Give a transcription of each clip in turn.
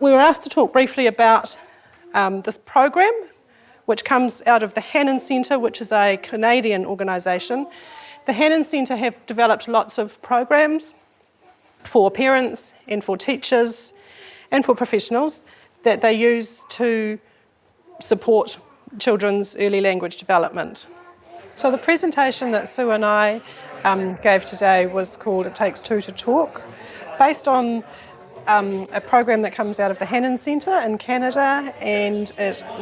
We were asked to talk briefly about this program, which comes out of the Hannon Centre, which is a Canadian organisation. The Hannon Centre have developed lots of programs for parents and for teachers and for professionals that they use to support children's early language development. So the presentation that Sue and I gave today was called It Takes Two to Talk, based on a program that comes out of the Hannon Centre in Canada, and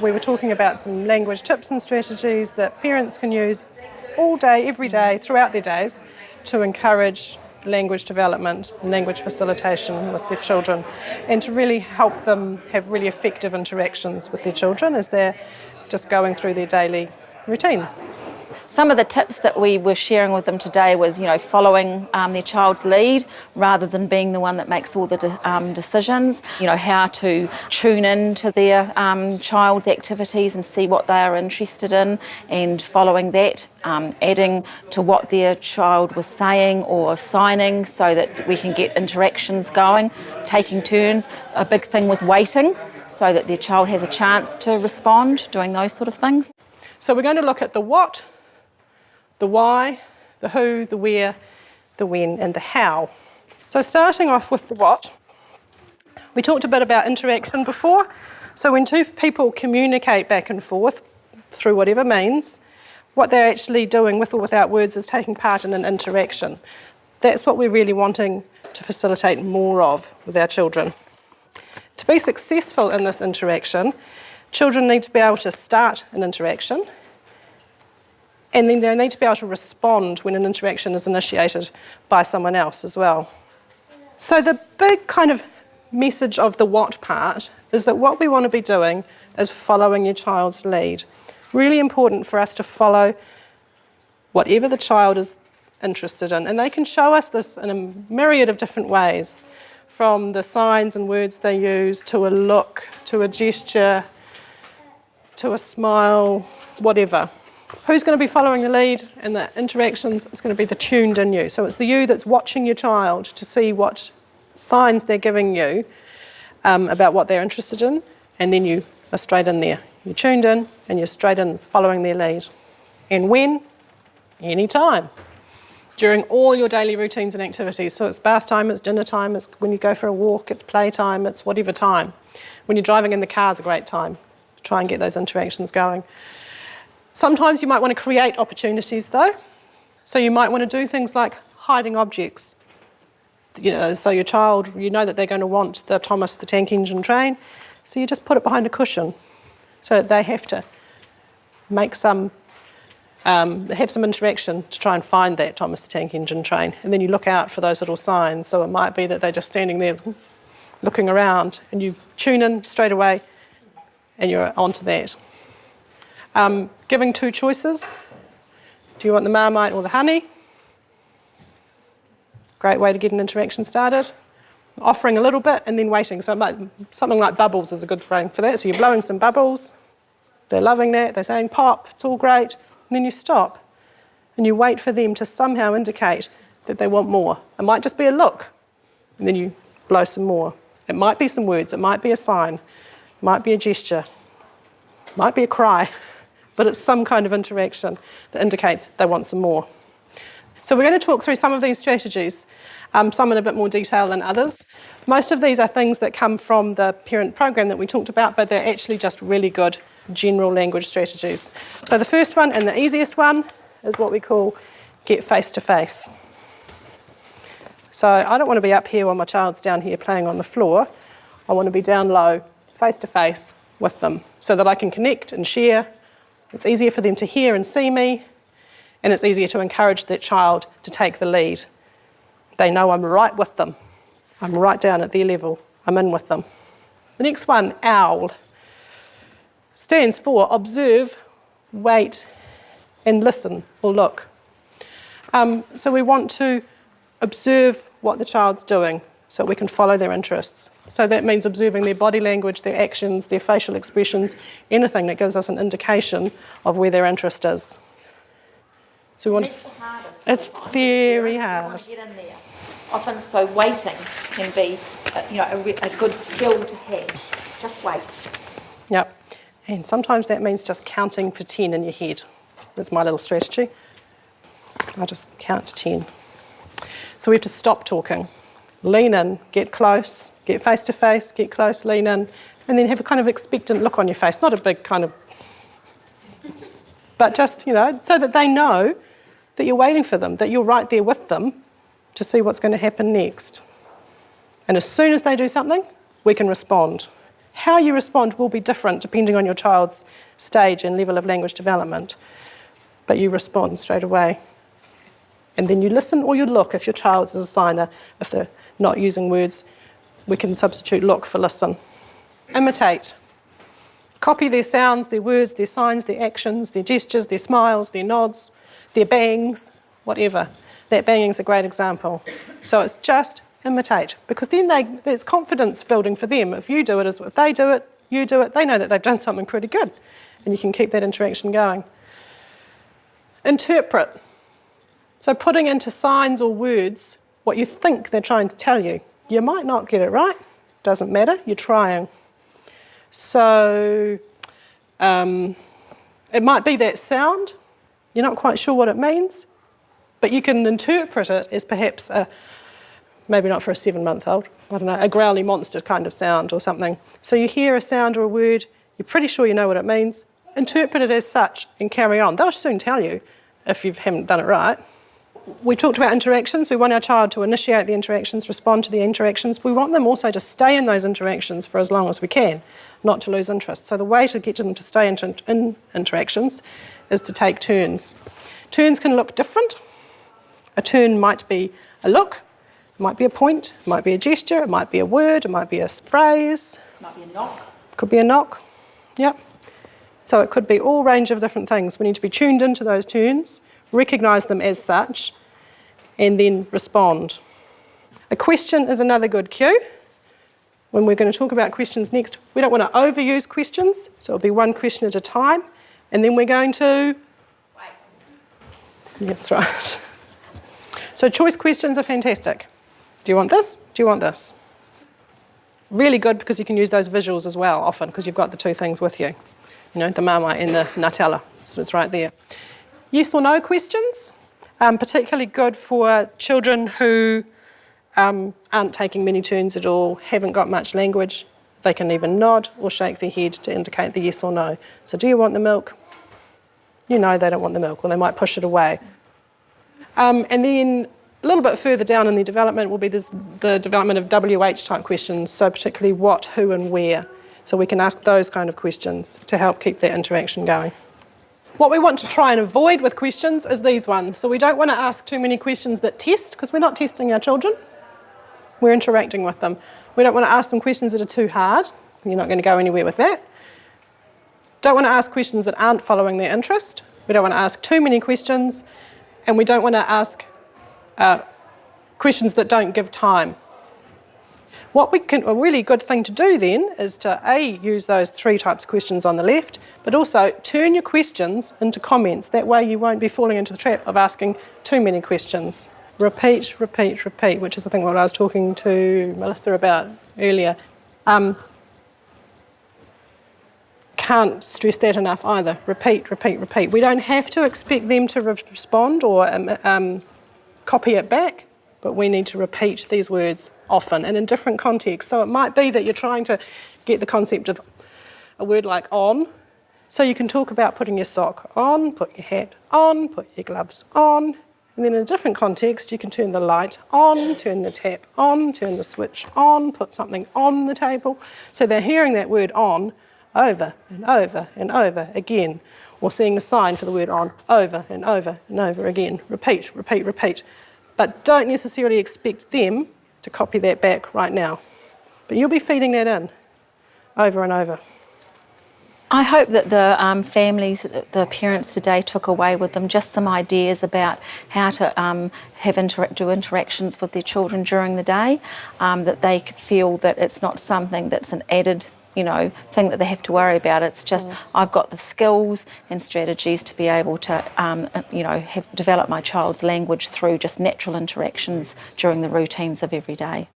we were talking about some language tips and strategies that parents can use all day, every day, throughout their days to encourage language development and language facilitation with their children, and to really help them have really effective interactions with their children as they're just going through their daily routines. Some of the tips that we were sharing with them today was, following their child's lead rather than being the one that makes all the decisions. How to tune in to their child's activities and see what they are interested in, and following that, adding to what their child was saying or signing so that we can get interactions going, taking turns. A big thing was waiting so that their child has a chance to respond, doing those sort of things. So we're going to look at the what, the why, the who, the where, the when, and the how. So starting off with the what, we talked a bit about interaction before. So when two people communicate back and forth through whatever means, what they're actually doing with or without words is taking part in an interaction. That's what we're really wanting to facilitate more of with our children. To be successful in this interaction, children need to be able to start an interaction, and then they need to be able to respond when an interaction is initiated by someone else as well. So the big kind of message of the what part is that what we want to be doing is following your child's lead. Really important for us to follow whatever the child is interested in. And they can show us this in a myriad of different ways, from the signs and words they use, to a look, to a gesture, to a smile, whatever. Who's going to be following the lead in the interactions? It's going to be the tuned in you. So it's the you that's watching your child to see what signs they're giving you about what they're interested in, and then you are straight in there. You're tuned in and you're straight in following their lead. And when? Any time. During all your daily routines and activities. So it's bath time, it's dinner time, it's when you go for a walk, it's playtime, it's whatever time. When you're driving in the car is a great time. Try and get those interactions going. Sometimes you might want to create opportunities though. So you might want to do things like hiding objects. So your child, that they're going to want the Thomas the Tank Engine train, so you just put it behind a cushion so that they have to make have some interaction to try and find that Thomas the Tank Engine train. And then you look out for those little signs. So it might be that they're just standing there looking around, and you tune in straight away and you're onto that. Giving two choices. Do you want the Marmite or the honey? Great way to get an interaction started. Offering a little bit and then waiting. So something like bubbles is a good frame for that. So you're blowing some bubbles. They're loving that. They're saying pop, it's all great. And then you stop and you wait for them to somehow indicate that they want more. It might just be a look, and then you blow some more. It might be some words. It might be a sign. It might be a gesture. It might be a cry. But it's some kind of interaction that indicates they want some more. So we're going to talk through some of these strategies, some in a bit more detail than others. Most of these are things that come from the parent program that we talked about, but they're actually just really good general language strategies. So the first one, and the easiest one, is what we call get face-to-face. So I don't want to be up here while my child's down here playing on the floor. I want to be down low, face-to-face with them, so that I can connect and share. It's easier for them to hear and see me, and it's easier to encourage that child to take the lead. They know I'm right with them. I'm right down at their level. I'm in with them. The next one, OWL, stands for observe, wait, and listen or look. So we want to observe what the child's doing so we can follow their interests. So that means observing their body language, their actions, their facial expressions, anything that gives us an indication of where their interest is. So we want That's the hardest. it's very hard. Want to get in there. Often, so waiting can be, a good skill to have. Just wait. Yep. And sometimes that means just counting for 10 in your head. That's my little strategy. I just count to 10. So we have to stop talking. Lean in, get close, get face to face, get close, lean in, and then have a kind of expectant look on your face. Not a big kind of... But just, so that they know that you're waiting for them, that you're right there with them to see what's going to happen next. And as soon as they do something, we can respond. How you respond will be different depending on your child's stage and level of language development. But you respond straight away. And then you listen or you look if your child's a signer. If they're not using words, we can substitute look for listen. Imitate. Copy their sounds, their words, their signs, their actions, their gestures, their smiles, their nods, their bangs, whatever. That banging's a great example. So it's just imitate, because then there's confidence building for them. If you do it, if they do it, you do it, they know that they've done something pretty good, and you can keep that interaction going. Interpret. So putting into signs or words what you think they're trying to tell you. You might not get it right, doesn't matter, you're trying. So it might be that sound, you're not quite sure what it means, but you can interpret it as perhaps maybe not for a 7-month-old, I don't know, a growly monster kind of sound or something. So you hear a sound or a word, you're pretty sure you know what it means, interpret it as such and carry on. They'll soon tell you if you haven't done it right. We talked about interactions. We want our child to initiate the interactions, respond to the interactions. We want them also to stay in those interactions for as long as we can, not to lose interest. So the way to get them to stay in interactions is to take turns. Turns can look different. A turn might be a look, it might be a point, it might be a gesture, it might be a word, it might be a phrase. It might be a knock. Could be a knock, yep. So it could be all range of different things. We need to be tuned into those turns, recognise them as such, and then respond. A question is another good cue. When we're going to talk about questions next, we don't want to overuse questions, so it'll be one question at a time, and then we're going to... Wait. That's right. So choice questions are fantastic. Do you want this? Do you want this? Really good because you can use those visuals as well often because you've got the two things with you. The Marmite and the Nutella, so it's right there. Yes or no questions, particularly good for children who aren't taking many turns at all, haven't got much language. They can even nod or shake their head to indicate the yes or no. So do you want the milk? You know they don't want the milk, or they might push it away. And then a little bit further down in the development will be the development of WH type questions, so particularly what, who and where. So we can ask those kind of questions to help keep that interaction going. What we want to try and avoid with questions is these ones. So we don't want to ask too many questions that test, because we're not testing our children. We're interacting with them. We don't want to ask them questions that are too hard. You're not going to go anywhere with that. Don't want to ask questions that aren't following their interest. We don't want to ask too many questions. And we don't want to ask questions that don't give time. A really good thing to do then is to use those 3 types of questions on the left, but also turn your questions into comments. That way you won't be falling into the trap of asking too many questions. Repeat, repeat, repeat, which is I think what I was talking to Melissa about earlier. Can't stress that enough either. Repeat, repeat, repeat. We don't have to expect them to respond or copy it back, but we need to repeat these words often and in different contexts. So it might be that you're trying to get the concept of a word like on. So you can talk about putting your sock on, put your hat on, put your gloves on. And then in a different context, you can turn the light on, turn the tap on, turn the switch on, put something on the table. So they're hearing that word on over and over and over again, or seeing a sign for the word on over and over and over again. Repeat, repeat, repeat. But don't necessarily expect them to copy that back right now. But you'll be feeding that in over and over. I hope that the families, the parents today took away with them just some ideas about how to do interactions with their children during the day, that they feel that it's not something that's an added thing that they have to worry about. It's just I've got the skills and strategies to be able to, develop my child's language through just natural interactions during the routines of every day.